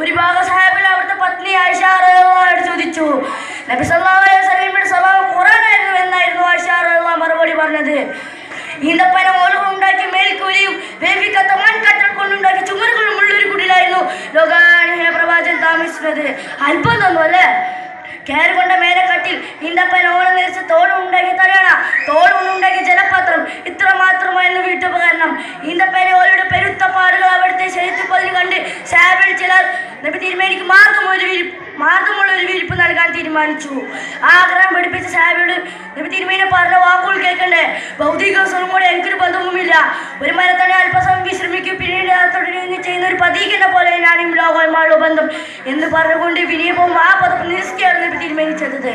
ഒരു ഭാഗം സാഹിബിൽ അവിടുത്തെ പത്നി ആയിഷ റളിയല്ലാഹു ചോദിച്ചു, നബി സല്ലല്ലാഹു അലൈഹി വസല്ലമയുടെ സ്വഭാവം ഖുർആനായിരുന്നു എന്നായിരുന്നു ആയിഷ റളിയല്ലാഹു മറുപടി പറഞ്ഞത്. ഈന്തപ്പന ഓലുണ്ടാക്കി മേൽക്കൂലിയും വേവിക്കാത്ത മൺകട്ടൽ കൊണ്ടുണ്ടാക്കി ചുമരുകളും ഉള്ളൊരു കുടിലായിരുന്നു ലോകാനുഹ പ്രവാചകൻ താമസിച്ചത്. അല്പം തോന്നുമല്ലേ? കയറുകൊണ്ട മേലക്കട്ടിൽ ഈന്തപ്പന ഓണം നിരച്ച് തോടുണ്ടാക്കി തലയണ, തോടുണ്ടാക്കി ജലപാത്രം, ഇത്ര മാത്രമായിരുന്നു വീട്ടുപകരണം. ഈന്തപ്പന ഓലയുടെ പെരുത്ത പാടുകൾ അവിടുത്തെ ശരീരത്തിൽ പതിന് കണ്ട് സാബിൾ ചിലർ നബി തിരുമേനിക്ക് മാർഗമുള്ള ഒരു വിരിപ്പ് നൽകാൻ തീരുമാനിച്ചു. ആഗ്രഹം പഠിപ്പിച്ച സാബിയോട് നബി തിരുമേനി പറഞ്ഞ വാക്കുകൾ കേൾക്കണ്ടേ? ഭൗതിക സ്വരമോടെ എനിക്കൊരു ബന്ധവുമില്ല. ഒരു മരത്തണി അല്പസമയം വിശ്രമിക്കും, പിന്നീട് തുടരുകയും ചെയ്യുന്ന ഒരു പതീകനെ പോലെ ഞാൻ ഈ ലോകവുമായുള്ള ബന്ധം എന്ന് പറഞ്ഞുകൊണ്ട് വിനയവും ആ പദം നിരസിക്കുകയാണ് നബി തിരുമേനി ചെയ്തത്.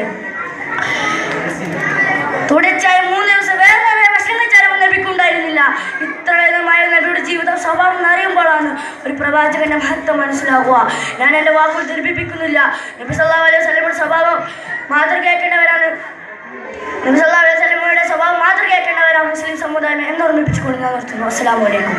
തുടർച്ചയായി 3 ദിവസം വേറെ വിഷമിച്ചാലും നബിക്കുണ്ടായിരുന്നില്ല. ഇത്ര വേദമായ നബിയുടെ ജീവിതം സ്വഭാവം എന്നറിയുമ്പോഴാണ് ഒരു പ്രവാചകന്റെ മഹത്വം മനസ്സിലാവുക. ഞാൻ എൻ്റെ വാക്കുകൾ ധരിപ്പിക്കുന്നില്ല. നബി സല്ലല്ലാഹു അലൈഹി വസല്ലമയുടെ സ്വഭാവം മാതൃകയാക്കേണ്ടവരാണ്. നബി സല്ലല്ലാഹു അലൈഹി വസല്ലമയുടെ സ്വഭാവം മാതൃകയാക്കേണ്ടവരാണ് മുസ്ലിം സമുദായം എന്ന് ഓർമ്മിപ്പിച്ചുകൊണ്ട് ഞാൻ നിർത്തുന്നു. അസ്സലാമു അലൈക്കും.